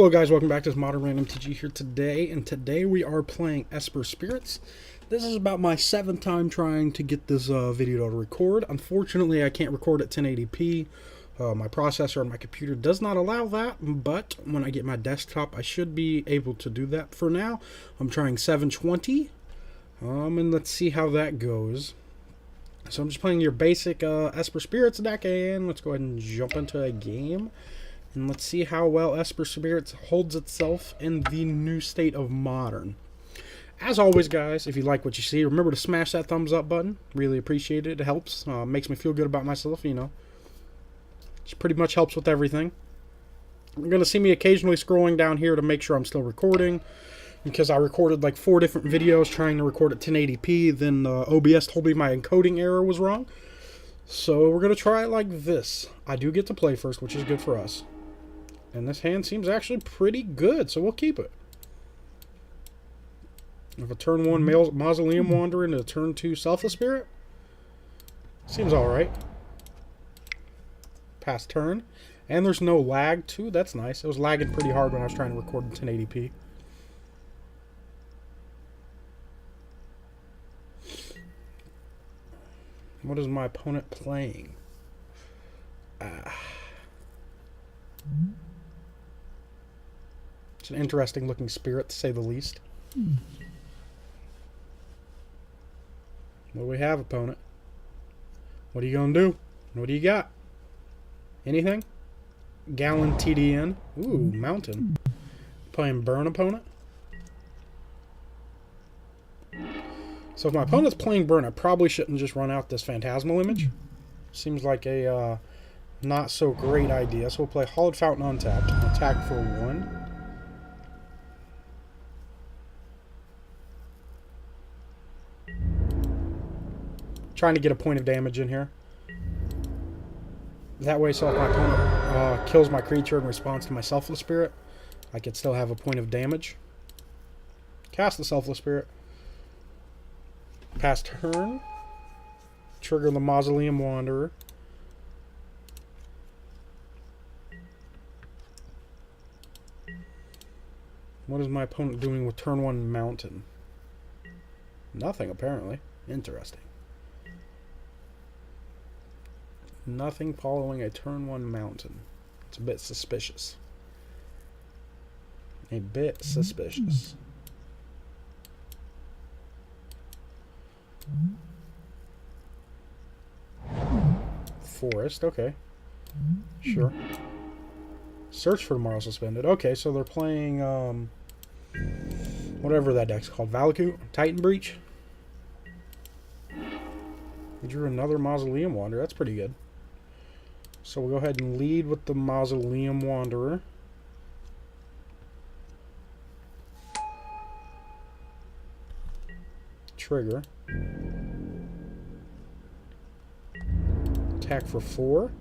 Hello guys, welcome back to this Modern Random MTG here today, and today we are playing Esper Spirits. This is about my 7th time trying to get this video to record. Unfortunately, I can't record at 1080p. My processor on my computer does not allow that, but when I get my desktop, I should be able to do that. For now, I'm trying 720, and let's see how that goes. So I'm just playing your basic Esper Spirits deck, and let's go ahead and jump into a game. And let's see how well Esper Spirits holds itself in the new state of Modern. As always, guys, if you like what you see, remember to smash that thumbs up button. Really appreciate it. It helps. Makes me feel good about myself, you know. It pretty much helps with everything. You're going to see me occasionally scrolling down here to make sure I'm still recording, because I recorded like 4 different videos trying to record at 1080p. Then OBS told me my encoding error was wrong. So we're going to try it like this. I do get to play first, which is good for us. And this hand seems actually pretty good, so we'll keep it. If a turn 1 Mausoleum Wanderer and a turn 2 Selfless Spirit, seems alright. Pass turn. And there's no lag, too. That's nice. It was lagging pretty hard when I was trying to record in 1080p. What is my opponent playing? It's an interesting looking spirit, to say the least. What do we have, opponent? What are you going to do? What do you got? Anything? Gallon TDN. Ooh, Mountain. Playing Burn, opponent. So if my opponent's playing Burn, I probably shouldn't just run out this Phantasmal Image. Seems like a not so great idea. So we'll play Hollowed Fountain untapped. Attack for 1. Trying to get a point of damage in here. That way, so if my opponent kills my creature in response to my Selfless Spirit, I could still have a point of damage. Cast the Selfless Spirit. Pass turn. Trigger the Mausoleum Wanderer. What is my opponent doing with turn 1 Mountain? Nothing, apparently. Interesting. Nothing following a turn 1 Mountain. It's a bit suspicious. A bit suspicious. Forest, okay. Sure. Search for Tomorrow suspended. Okay, so they're playing whatever that deck's called. Valakut? Titan Breach? We drew another Mausoleum Wanderer. That's pretty good. So we'll go ahead and lead with the Mausoleum Wanderer. Trigger. Attack for 4.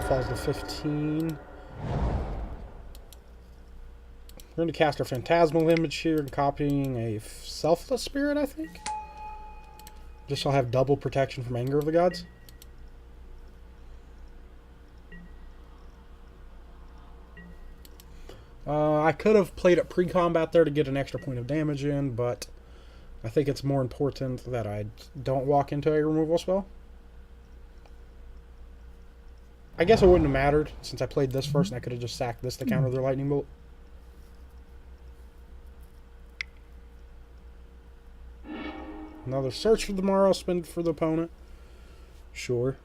Falls to 15. We're going to cast our Phantasmal Image here, copying a Selfless Spirit, I think. Just so I'll have double protection from Anger of the Gods. I could have played it pre-combat there to get an extra point of damage in, but I think it's more important that I don't walk into a removal spell. I guess it wouldn't have mattered, since I played this first and I could have just sacked this to counter their Lightning Bolt. Another Search for Tomorrow, spend for the opponent. Sure,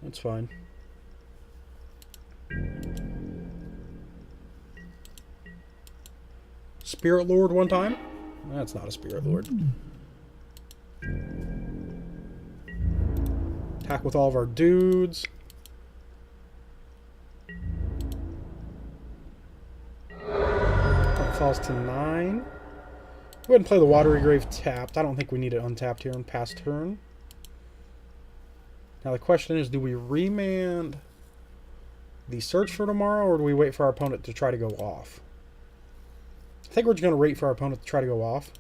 that's fine. Spirit Lord one time? That's not a Spirit Lord. Attack with all of our dudes. Falls to 9. Go ahead and play the Watery Grave tapped. I don't think we need it untapped here and pass turn. Now the question is, do we remand the Search for Tomorrow, or do we wait for our opponent to try to go off? I think we're just going to wait for our opponent to try to go off.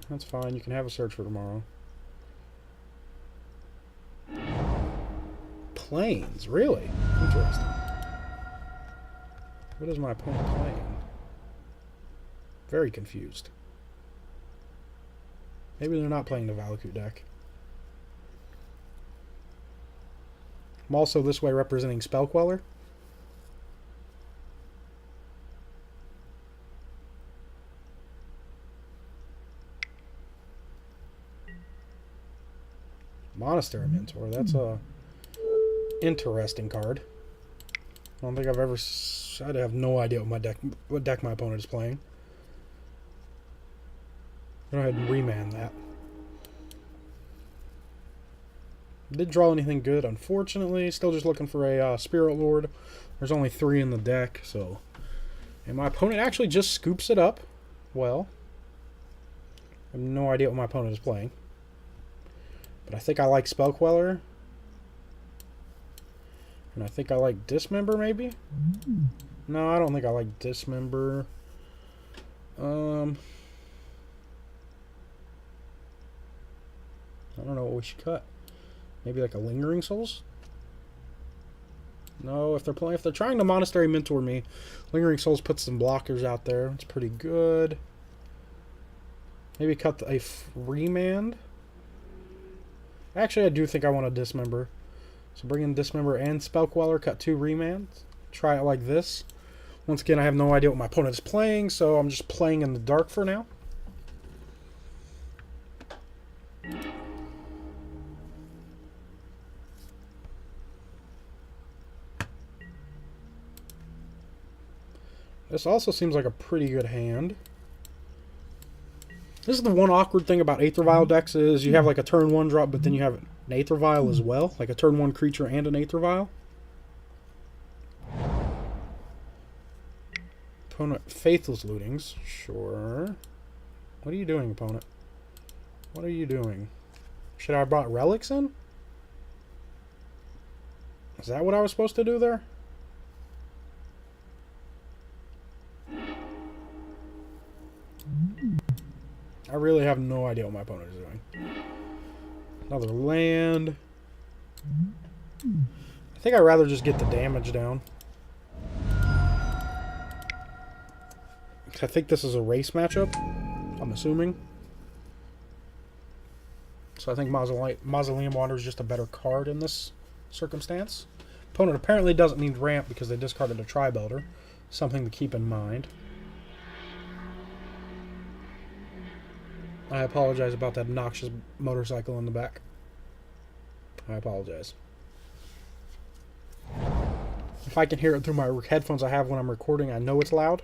That's fine. You can have a search for tomorrow. Planes, really? Interesting. What is my opponent playing? Very confused. Maybe they're not playing the Valakut deck. I'm also this way representing Spellqueller. Monastery Mentor. That's a interesting card. I don't think I've ever... I have no idea what deck my opponent is playing. Go ahead and remand that. Didn't draw anything good, unfortunately. Still just looking for a Spirit Lord. There's only 3 in the deck, so... And my opponent actually just scoops it up. Well, I have no idea what my opponent is playing. But I think I like Spellqueller. And I think I like Dismember, maybe? No, I don't think I like Dismember. I don't know what we should cut. Maybe like a Lingering Souls? No, if they're trying to Monastery Mentor me, Lingering Souls puts some blockers out there. It's pretty good. Maybe cut a remand. Actually, I do think I want a Dismember. So bring in Dismember and Spellqueller, cut 2 remands. Try it like this. Once again, I have no idea what my opponent is playing, so I'm just playing in the dark for now. This also seems like a pretty good hand. This is the one awkward thing about Aether Vial decks is you have like a turn 1 drop, but then you have an Aether Vial as well. Like a turn 1 creature and an Aether Vial. Opponent, Faithless Lootings. Sure. What are you doing, opponent? What are you doing? Should I have brought Relics in? Is that what I was supposed to do there? I really have no idea what my opponent is doing. Another land. I think I'd rather just get the damage down. I think this is a race matchup, I'm assuming. So I think Mausoleum Wanderer is just a better card in this circumstance. Opponent apparently doesn't need ramp because they discarded a Tri-Belter. Something to keep in mind. I apologize about that obnoxious motorcycle in the back. I apologize. If I can hear it through my headphones I have when I'm recording, I know it's loud.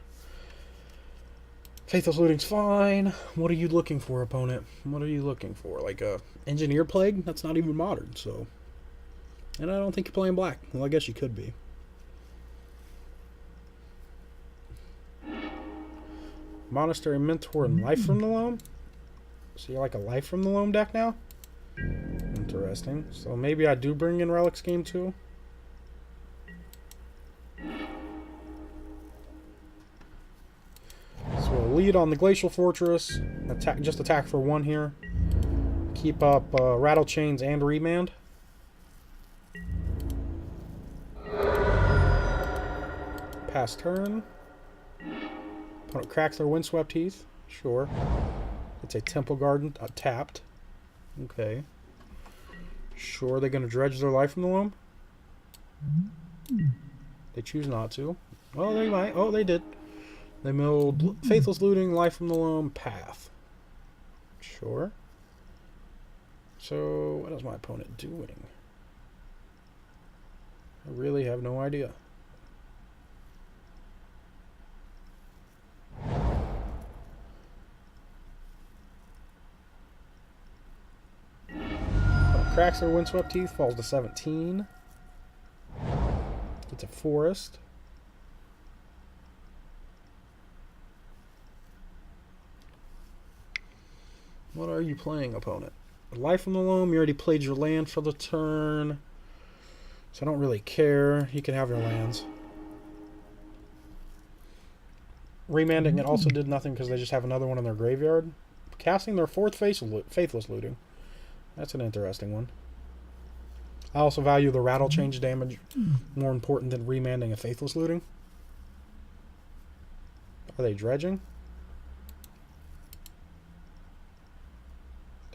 Faithless Looting's fine. What are you looking for, opponent? What are you looking for? Like a Engineer Plague? That's not even modern, so... And I don't think you're playing black. Well, I guess you could be. Monastery Mentor and Life from the Loam? So you like a Life from the Loam deck now? Interesting. So maybe I do bring in Relics game 2. So we'll lead on the Glacial Fortress. Just attack for 1 here. Keep up Rattle Chains and Remand. Pass turn. Opponent cracks their Windswept Heath. Sure. It's a Temple Garden tapped. Okay. Sure, they're going to dredge their Life from the Loam? They choose not to. Well, they might. Oh, they did. They milled Faithless Looting, Life from the Loam, Path. Sure. So, what is my opponent doing? I really have no idea. Cracks their Windswept Heath, falls to 17. It's a Forest. What are you playing, opponent? Life from the Loam, you already played your land for the turn. So I don't really care. You can have your lands. Remanding it also did nothing because they just have another one in their graveyard. Casting their fourth Faithless Looting. That's an interesting one. I also value the rattle change damage more important than remanding a Faithless Looting. Are they dredging?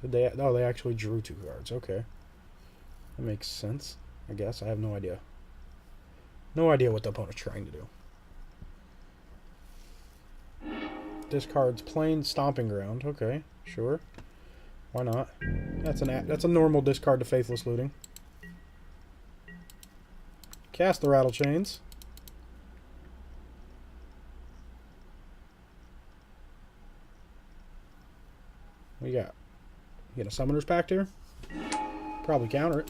Did they? Oh, they actually drew 2 cards. Okay. That makes sense, I guess. I have no idea. No idea what the opponent's trying to do. Discards Plain Stomping Ground. Okay, sure. Why not? That's a normal discard to Faithless Looting. Cast the Rattle Chains. What you got? You get a Summoner's Pact here? Probably counter it.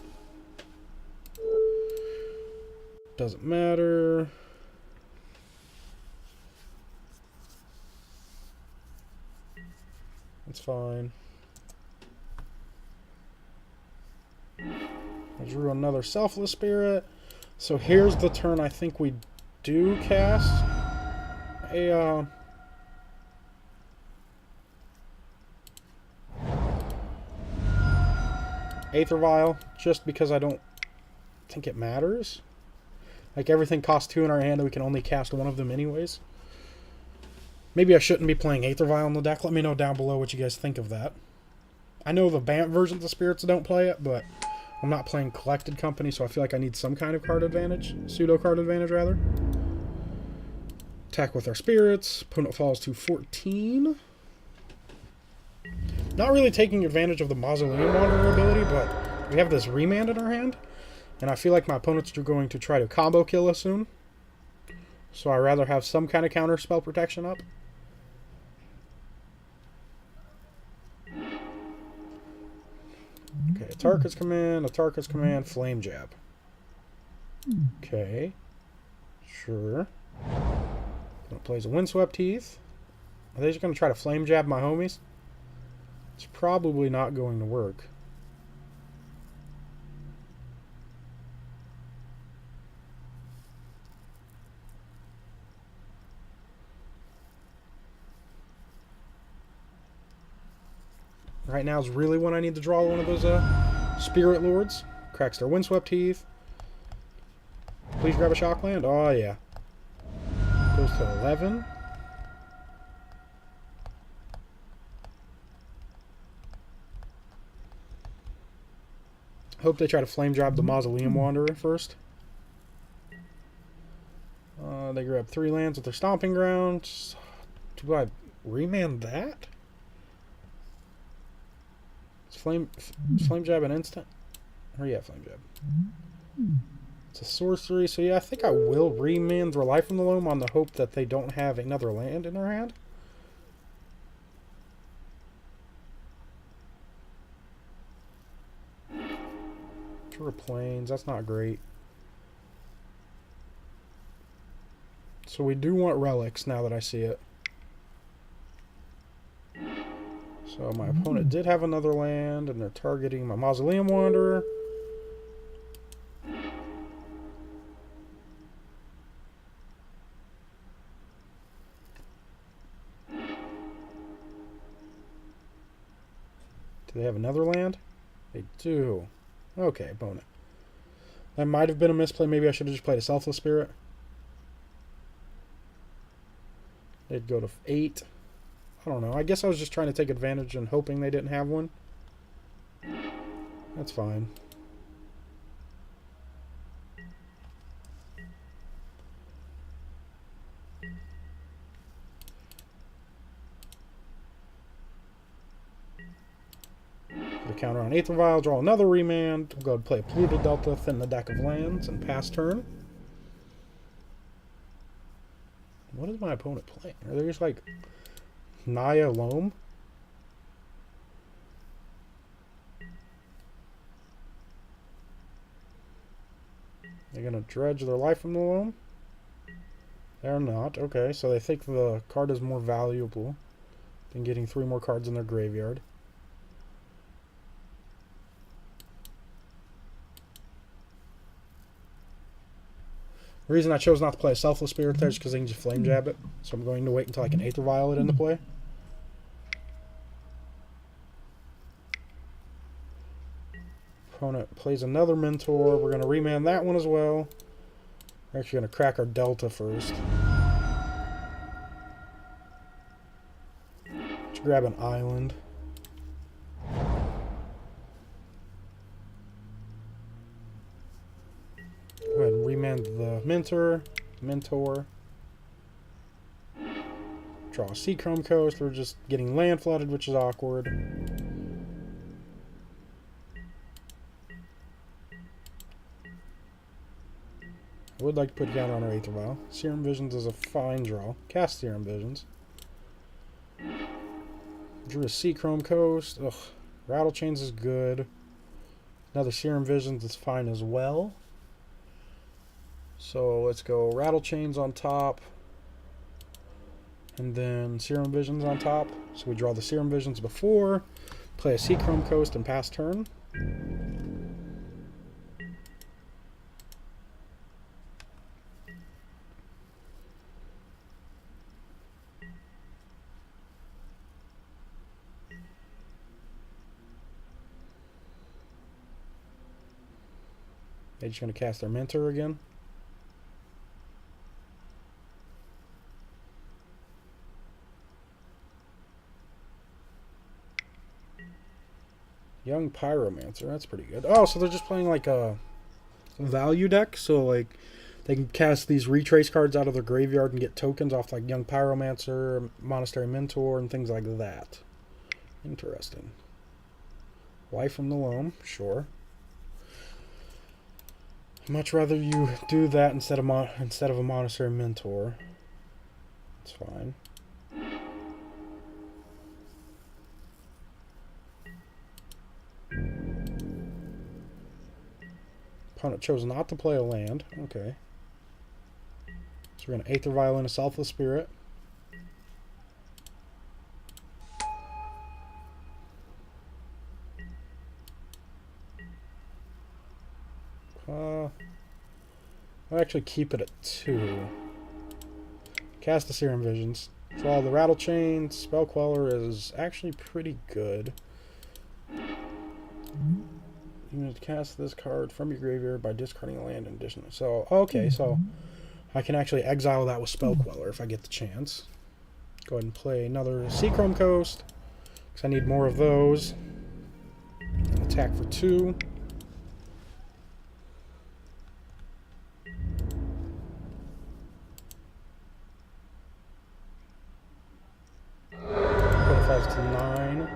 Doesn't matter. That's fine. I drew another Selfless Spirit. So here's the turn I think we do cast a Aether Vial, just because I don't think it matters. Like, everything costs 2 in our hand and we can only cast one of them anyways. Maybe I shouldn't be playing Aether Vial in the deck. Let me know down below what you guys think of that. I know the BAMP versions of Spirits don't play it, but I'm not playing Collected Company, so I feel like I need some kind of card advantage. Pseudo card advantage, rather. Attack with our Spirits. Opponent falls to 14. Not really taking advantage of the Mausoleum Wanderer ability, but we have this Remand in our hand. And I feel like my opponents are going to try to combo kill us soon. So I'd rather have some kind of counter spell protection up. Okay, Atarka's Command, Flame Jab. Okay. Sure. Plays a Windswept Heath. Are they just going to try to Flame Jab my homies? It's probably not going to work. Right now is really when I need to draw one of those Spirit Lords. Cracks their Windswept Heath. Please grab a Shockland. Oh, yeah. Goes to 11. Hope they try to Flame Job the Mausoleum Wanderer first. They grab 3 lands with their Stomping Grounds. Do I remand that? Flame Jab an instant? Oh yeah, Flame Jab. It's a sorcery, so yeah, I think I will remand the Life from the Loam on the hope that they don't have another land in their hand. Tour Plains, that's not great. So we do want relics now that I see it. So my opponent did have another land, and they're targeting my Mausoleum Wanderer. Do they have another land? They do. Okay, opponent. That might have been a misplay. Maybe I should have just played a Selfless Spirit. They'd go to 8. I don't know. I guess I was just trying to take advantage and hoping they didn't have one. That's fine. Put a counter on Aether Vial, draw another Remand. We'll go ahead and play a Polluted Delta, thin the deck of lands, and pass turn. What is my opponent playing? Are they just like Naya Loam? They're going to dredge their Life from the Loam? They're not. Okay, so they think the card is more valuable than getting 3 more cards in their graveyard. The reason I chose not to play a Selfless Spirit there is because they can just Flame Jab it. So I'm going to wait until I can Aether Vial it into play. Opponent plays another Mentor. We're going to remand that one as well. We're actually going to crack our Delta first. Let's grab an island. Go ahead and remand the Mentor. Draw a Seachrome Coast. We're just getting land flooded, which is awkward. I would like to put down on our Aether Vial. Serum Visions is a fine draw. Cast Serum Visions. Drew a Seachrome Coast. Ugh. Rattle Chains is good. Another Serum Visions is fine as well. So let's go Rattle Chains on top. And then Serum Visions on top. So we draw the Serum Visions before. Play a Seachrome Coast and pass turn. They're just going to cast their Mentor again. Young Pyromancer, that's pretty good. Oh, so they're just playing like a value deck, so like they can cast these retrace cards out of their graveyard and get tokens off like Young Pyromancer, Monastery Mentor, and things like that. Interesting. Life from the Loam, sure. I'd much rather you do that instead of a Monastery Mentor. That's fine. Opponent chose not to play a land. Okay. So we're going to Aether Vial a Selfless Spirit. I'll actually keep it at 2. Cast the Serum Visions. Draw the Rattle Chain. Spell Queller is actually pretty good. You need to cast this card from your graveyard by discarding a land in addition. So, okay, so I can actually exile that with Spell Queller if I get the chance. Go ahead and play another Seachrome Coast, because I need more of those. Attack for 2. Fortifies to 9.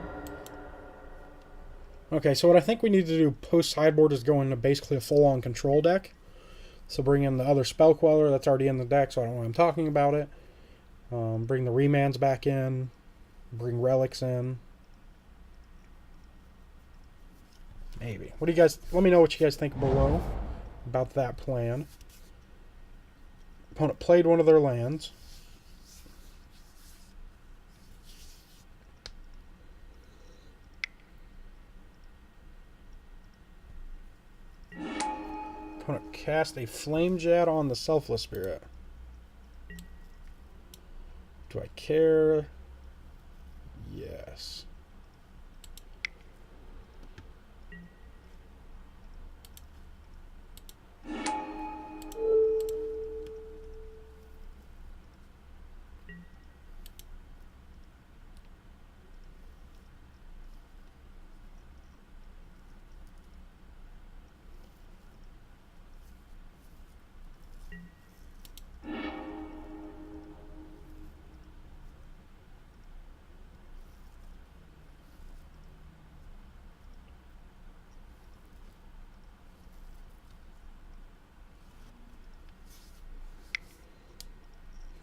Okay, so what I think we need to do post-sideboard is go into basically a full-on control deck. So bring in the other Spell Queller that's already in the deck, so I don't know why I'm talking about it. Bring the remands back in. Bring relics in. Maybe. What do you guys... Let me know what you guys think below about that plan. Opponent played one of their lands. Opponent cast a Flame Jet on the Selfless Spirit. Do I care? Yes.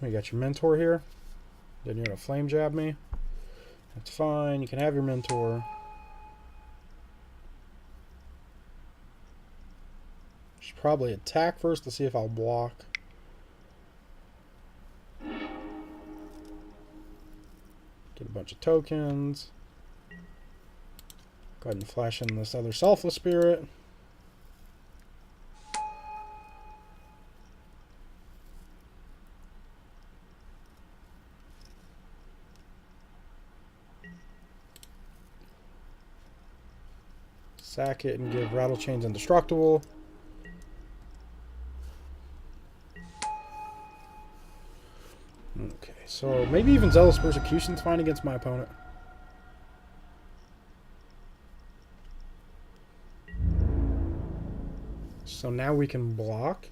You got your Mentor here. Then you're going to Flame Jab me. That's fine. You can have your Mentor. Should probably attack first to see if I'll block. Get a bunch of tokens. Go ahead and flash in this other Selfless Spirit. Sack it and give Rattle Chains indestructible. Okay, so maybe even Zealous Persecution's fine against my opponent. So now we can block.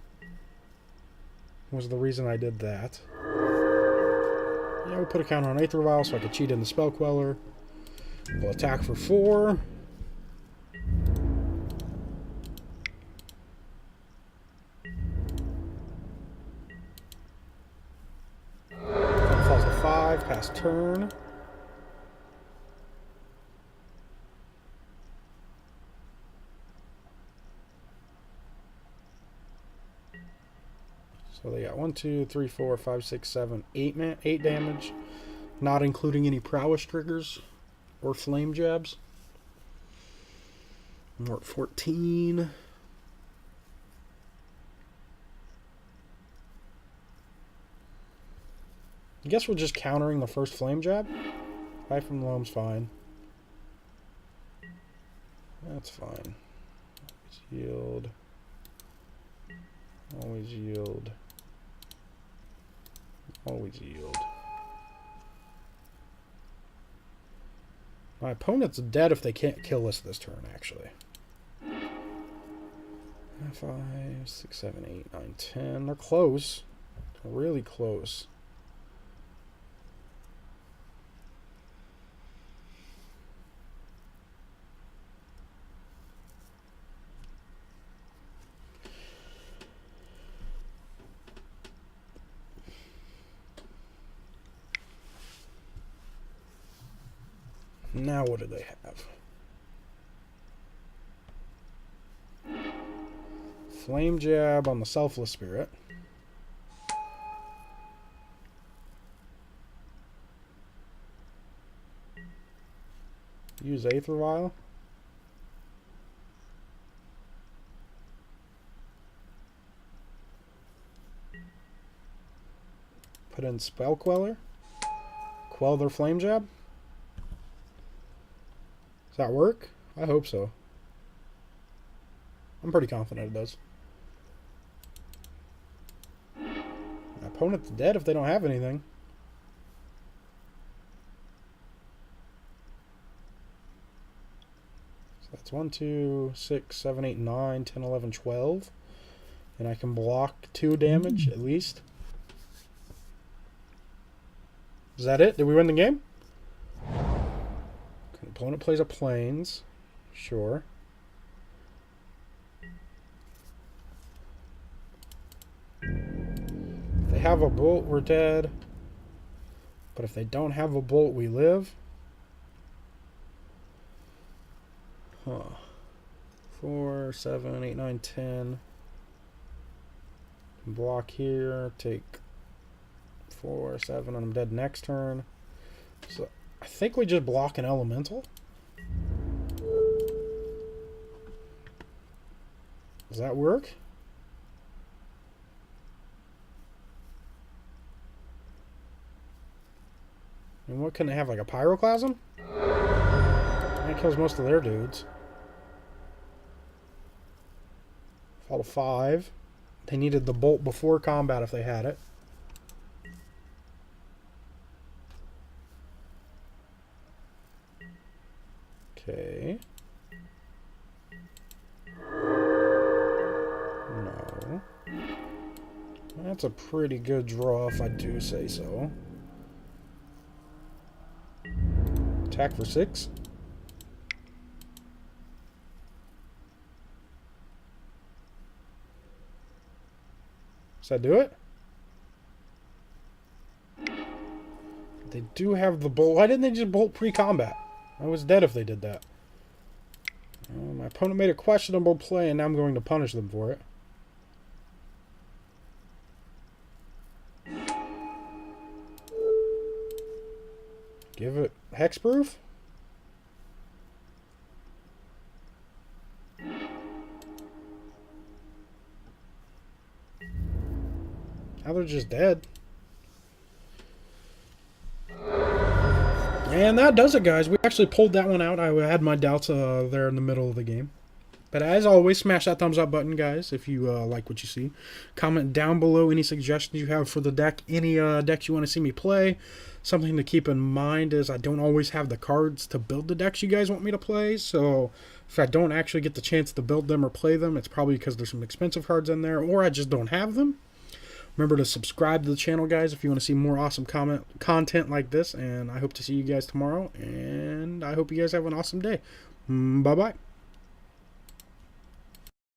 Was the reason I did that. Yeah, we put a counter on Aether Vial so I could cheat in the Spell Queller. We'll attack for 4. Falls to 5, pass turn. So they got 1, 2, 3, 4, 5, 6, 7, 8 damage, not including any prowess triggers or flame jabs. We're at 14. I guess we're just countering the first flame jab. 5 from the loam's fine. That's fine. Always yield. Always yield. Always yield. My opponent's dead if they can't kill us this turn, actually. 5, 6, 7, 8, 9, 10. They're close. They're really close. Now what do they have? Flame Jab on the Selfless Spirit. Use Aether Vial. Put in Spell Queller. Quell their Flame Jab. Does that work? I hope so. I'm pretty confident it does. My opponent's dead if they don't have anything. So that's 1, 2, 6, 7, 8, 9, 10, 11, 12. And I can block 2 damage at least. Is that it? Did we win the game? Opponent plays a Plains. Sure. If they have a Bolt, we're dead. But if they don't have a Bolt, we live. Huh. 4, 7, 8, 9, 10. Block here. Take 4, 7, and I'm dead next turn. So I think we just block an Elemental. Does that work? And what can they have? Like a Pyroclasm? That kills most of their dudes. Fall to 5. They needed the Bolt before combat if they had it. Okay. No. That's a pretty good draw if I do say so. Attack for 6. Does that do it? They do have the Bolt. Why didn't they just Bolt pre-combat? I was dead if they did that. My opponent made a questionable play, and now I'm going to punish them for it. Give it Hexproof? Now they're just dead. Yeah, And that does it, guys. We actually pulled that one out. I had my doubts there in the middle of the game. But as always, smash that thumbs up button, guys, if you like what you see. Comment down below any suggestions you have for the deck, any decks you want to see me play. Something to keep in mind is I don't always have the cards to build the decks you guys want me to play, so if I don't actually get the chance to build them or play them, it's probably because there's some expensive cards in there, or I just don't have them. Remember to subscribe to the channel, guys, if you want to see more awesome content like this, and I hope to see you guys tomorrow, and I hope you guys have an awesome day. Bye-bye.